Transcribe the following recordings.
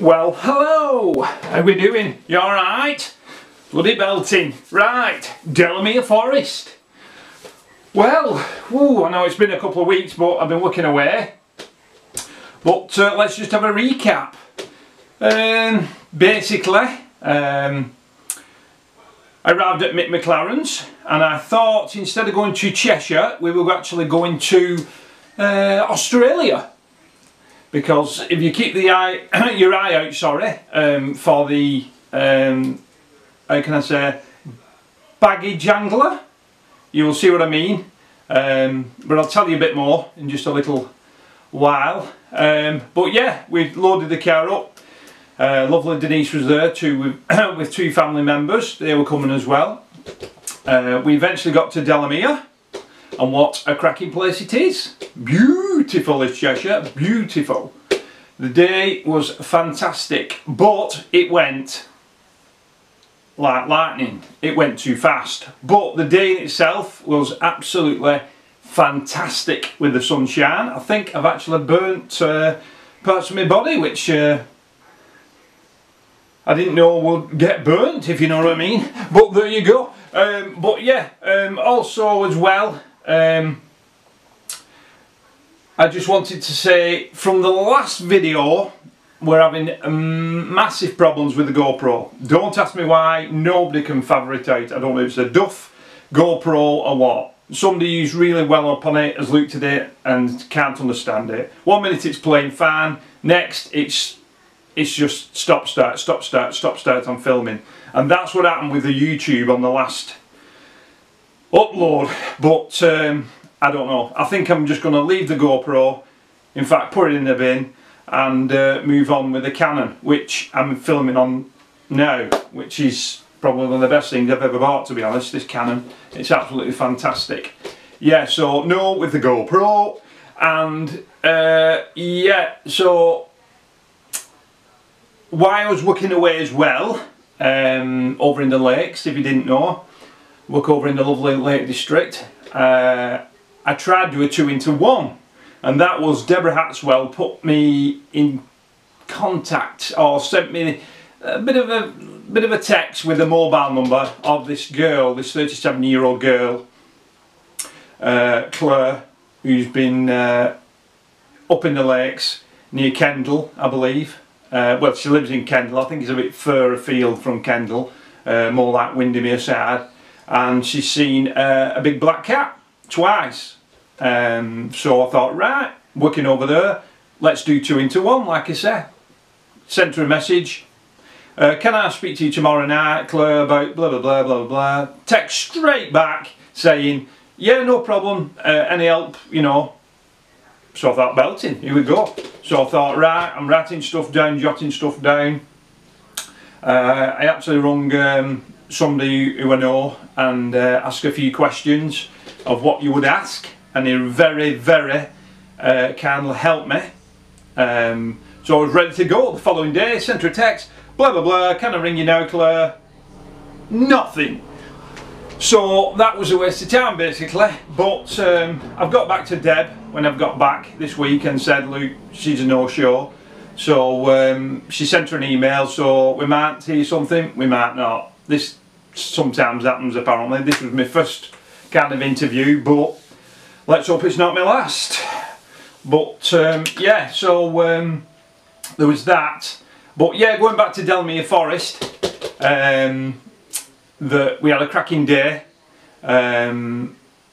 Well, hello! How we doing? You alright? Bloody belting. Right, Delamere Forest. Well, I know it's been a couple of weeks, but I've been working away. But let's just have a recap. Basically, I arrived at Mick McLaren's and I thought instead of going to Cheshire, we were actually going to Australia. Because if you keep your eye out, for the, how can I say, baggage angler, you will see what I mean. But I'll tell you a bit more in just a little while. But yeah, we loaded the car up. Lovely Denise was there too, with two family members. They were coming as well. We eventually got to Delamere. And what a cracking place it is. Beautiful is Cheshire, beautiful. The day was fantastic, but it went like lightning. It went too fast. But the day in itself was absolutely fantastic with the sunshine. I think I've actually burnt parts of my body, which I didn't know would get burnt, if you know what I mean. But there you go. But yeah, also as well, I just wanted to say from the last video we're having massive problems with the GoPro. Don't ask me why, nobody can figure it out. I don't know if it's a duff GoPro or what. Somebody who's really well up on it has looked at it and can't understand it. 1 minute it's playing fine, next it's just stop start, stop start, stop start on filming. And that's what happened with the YouTube on the last upload. But I don't know. I think I'm just going to leave the GoPro, in fact put it in the bin, and move on with the Canon, which I'm filming on now, which is probably one of the best things I've ever bought, to be honest, this Canon. It's absolutely fantastic. Yeah, so no with the GoPro, and yeah, so while I was working away as well, over in the lakes, if you didn't know, work over in the lovely Lake District, I tried to do a 2-in-1, and that was Deborah Hatswell put me in contact, or sent me a bit of a text with a mobile number of this girl, this 37-year-old girl, Claire, who's been up in the lakes near Kendal, I believe. Well, she lives in Kendal. I think it's a bit further afield from Kendal, more like Windermere side. And she's seen a big black cat twice. So I thought, right, working over there, let's do 2-in-1, like I said. Sent her a message. Can I speak to you tomorrow night, Claire, about blah blah blah blah blah. Text straight back saying, yeah, no problem, any help, you know. So I thought, belting, here we go. So I thought, right, I'm writing stuff down, jotting stuff down. I actually rung somebody who I know and asked a few questions of what you would ask, and he very, very kindly helped me. So I was ready to go the following day, sent her a text, blah blah blah, can I ring you now, Claire? Nothing. So that was a waste of time basically, but I've got back to Deb when I've got back this week and said, look, she's a no-show. So she sent her an email, so we might hear something, we might not. This sometimes happens apparently. This was my first kind of interview, but let's hope it's not my last. But yeah, so there was that. But yeah, going back to Delamere Forest, we had a cracking day.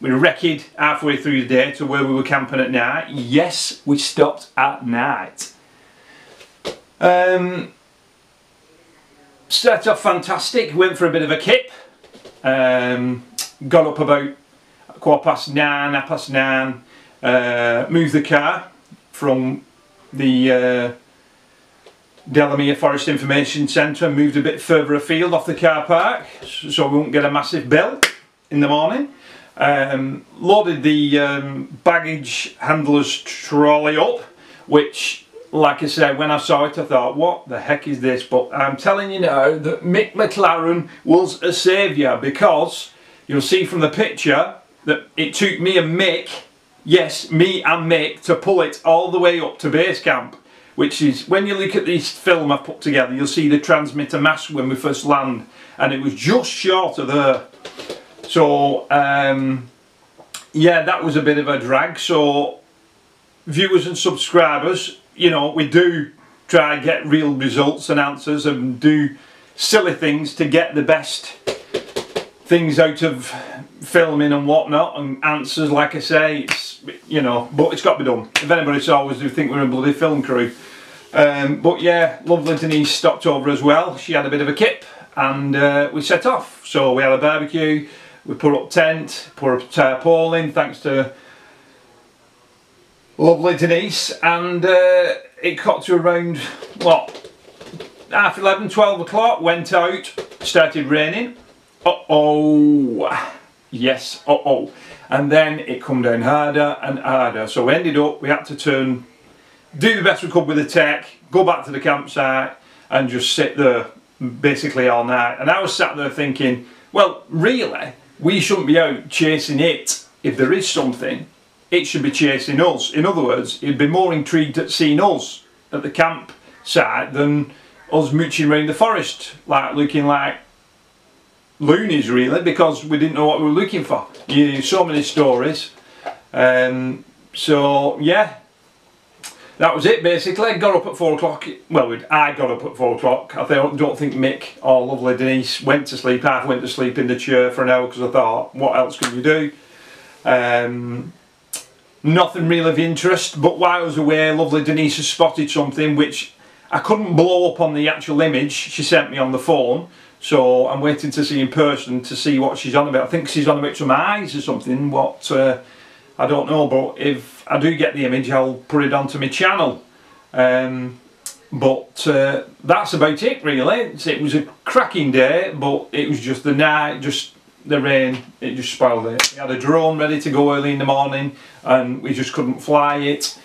We wrecked halfway through the day to where we were camping at night. Yes, we stopped at night. Started off fantastic, went for a bit of a kip. Got up about 9:15, 9:30, moved the car from the Delamere Forest Information Centre, moved a bit further afield off the car park so we won't get a massive bill in the morning. Loaded the baggage handler's trolley up, which, like I said, when I saw it I thought, what the heck is this? But I'm telling you now that Mick McLaren was a saviour, because you'll see from the picture that it took me and Mick, yes, me and Mick, to pull it all the way up to base camp. which is, when you look at this film I've put together, you'll see the transmitter mast when we first land, and it was just short of there. So yeah, that was a bit of a drag. So viewers and subscribers, you know, we do try and get real results and answers and do silly things to get the best things out of filming and whatnot, and answers, like I say, it's, you know, but it's got to be done. If anybody saw us, do think we're a bloody film crew. But yeah, lovely Denise stopped over as well. She had a bit of a kip, and we set off. So we had a barbecue, we put up tent, put up tarpaulin, thanks to lovely Denise, and it got to around, what, 11:30, 12 o'clock, went out, started raining. Yes, and then it come down harder and harder, so we ended up, we had to turn, do the best we could with the tech, go back to the campsite and just sit there basically all night. And I was sat there thinking, well, really, we shouldn't be out chasing it. If there is something, it should be chasing us. In other words, it'd be more intrigued at seeing us at the campsite than us mooching around the forest, like looking like loonies, really, because we didn't know what we were looking for. You hear so many stories. So yeah, that was it basically. Got up at 4 o'clock. Well, I got up at 4 o'clock. I don't think Mick or lovely Denise went to sleep. I went to sleep in the chair for an hour because I thought, what else can you do? Nothing real of interest, but while I was away, lovely Denise has spotted something which I couldn't blow up on the actual image she sent me on the phone. So I'm waiting to see in person to see what she's on about. I think she's on about some eyes or something, what, I don't know, but if I do get the image I'll put it onto my channel. But that's about it really. It was a cracking day, but it was just the night, just the rain, it just spoiled it. We had a drone ready to go early in the morning and we just couldn't fly it.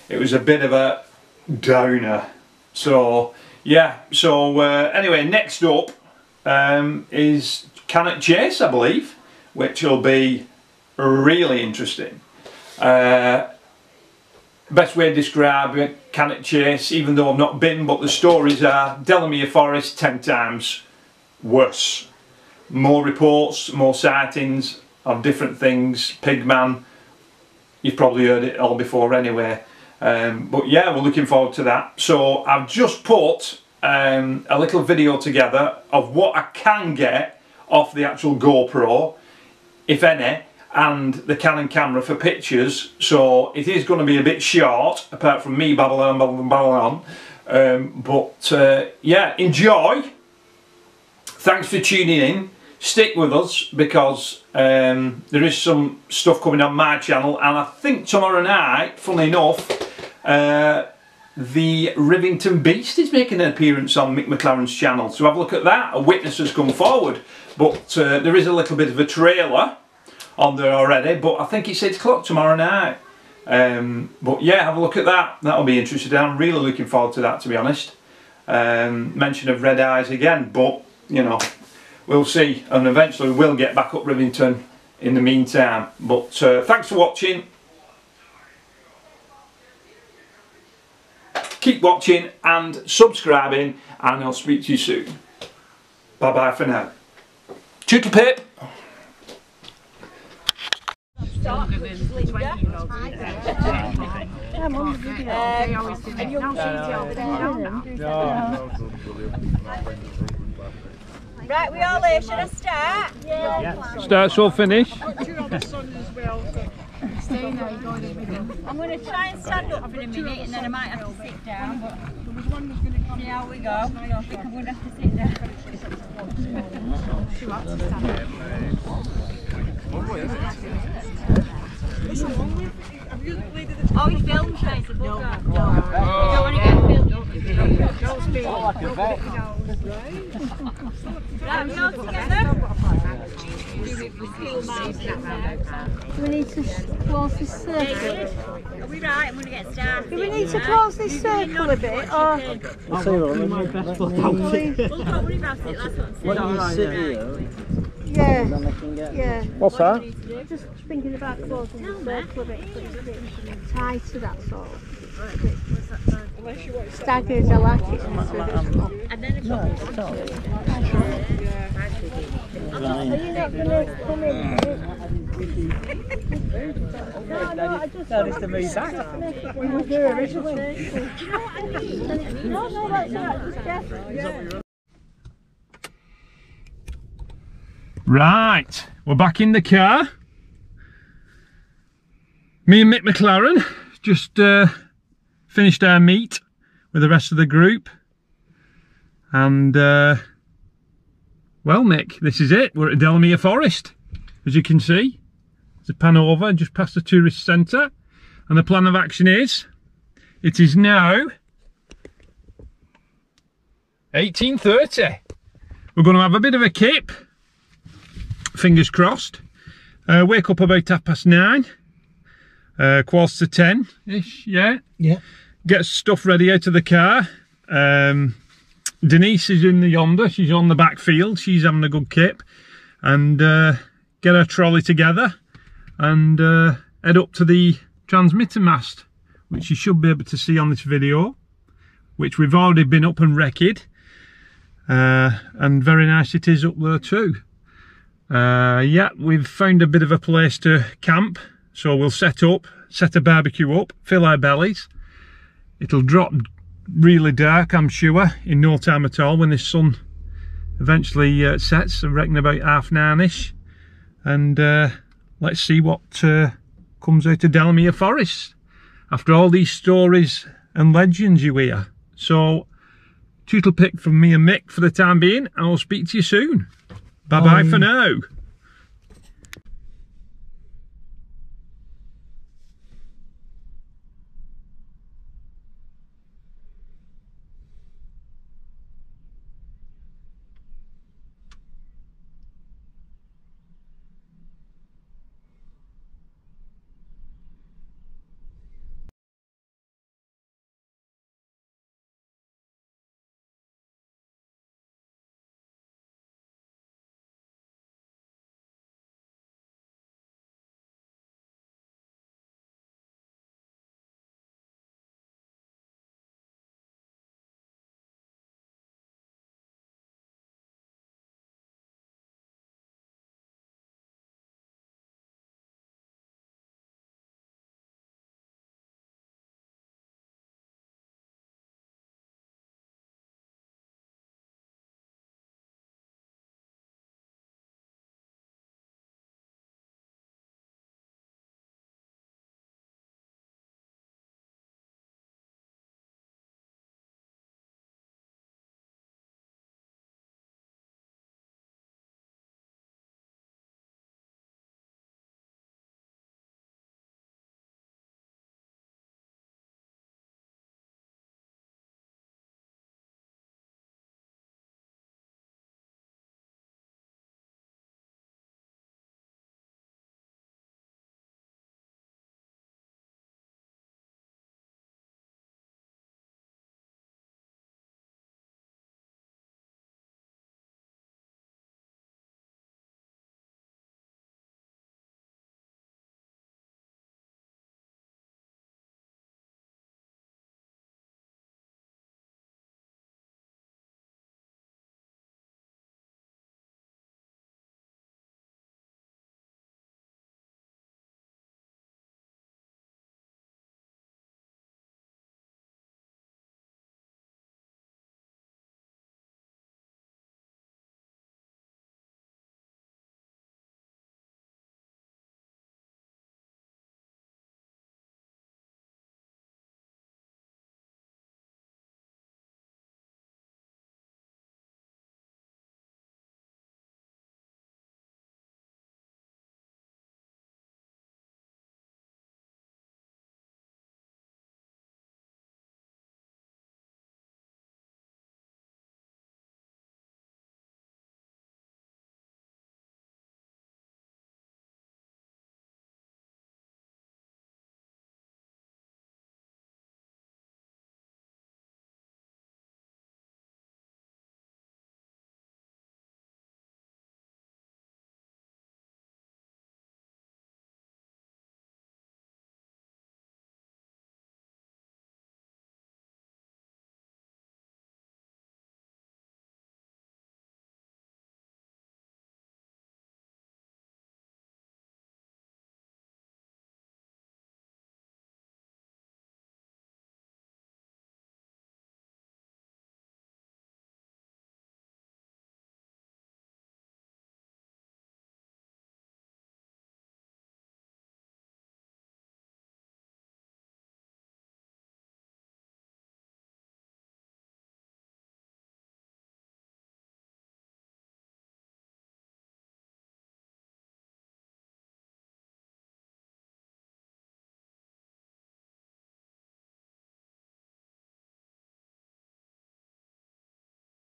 It was a bit of a downer. So yeah, so anyway, next up is Can Chase, I believe, which will be really interesting. Best way to describe it, Can Chase, even though I've not been, but the stories are Delamere Forest 10 times worse. More reports, more sightings of different things, Pigman, you've probably heard it all before anyway. But yeah, we're looking forward to that. So I've just put a little video together of what I can get off the actual GoPro, if any, and the Canon camera for pictures. So it is going to be a bit short, apart from me babbling on. But yeah, enjoy. Thanks for tuning in. Stick with us because there is some stuff coming on my channel, and I think tomorrow night, funnily enough, the Rivington Beast is making an appearance on Mick McLaren's channel, so have a look at that. A witness has come forward, but there is a little bit of a trailer on there already, but I think it's 8 o'clock tomorrow night. But yeah, have a look at that. That'll be interesting. I'm really looking forward to that, to be honest. Mention of red eyes again, but you know, we'll see, and eventually we'll get back up Rivington in the meantime. But thanks for watching. Keep watching and subscribing, and I'll speak to you soon. Bye bye for now. Toodle pip. Right, we all here. Should I start? Yeah. Start so finish. I'm going to try and stand up for a minute and then I might have to sit down, but see how we go. I don't think I'm going to have to sit down. Oh, you filmed Tracy? No. You don't want to get filmed? Right, we all together? We need to close this circle. Are we right? I'm going to get started. Do we need to close this circle a bit, or? I'll tell you what, let my best foot out. Well, don't worry about it, that's what I'm saying. What do you sit here? Yeah. and then they can get... Yeah. What's that? Just thinking about closing the circle a bit, but it's a bit tighter, that's all. Staggered, I like it. No, it's not. Are you not going to come in? No, I just... No, just to move back. We were there originally. No, that's all right, just careful. Right, we're back in the car. Me and Mick McLaren just finished our meet with the rest of the group. And, well, Mick, this is it. We're at Delamere Forest, as you can see. There's a pan over just past the tourist centre. And the plan of action is, it is now 18:30. We're going to have a bit of a kip. Fingers crossed. Wake up about 9:30, 9:45-ish, yeah? Yeah. Get stuff ready out of the car. Denise is in the yonder, she's on the back field, she's having a good kip. And get her trolley together and head up to the transmitter mast, which you should be able to see on this video, which we've already been up and wrecked. And very nice it is up there too. Yeah, we've found a bit of a place to camp, so we'll set a barbecue up, fill our bellies. It'll drop really dark, I'm sure, in no time at all when the sun eventually sets. I reckon about 9:30ish. And let's see what comes out of Delamere Forest after all these stories and legends you hear. So, toodle pick from me and Mick for the time being, and I'll speak to you soon. Bye bye for now.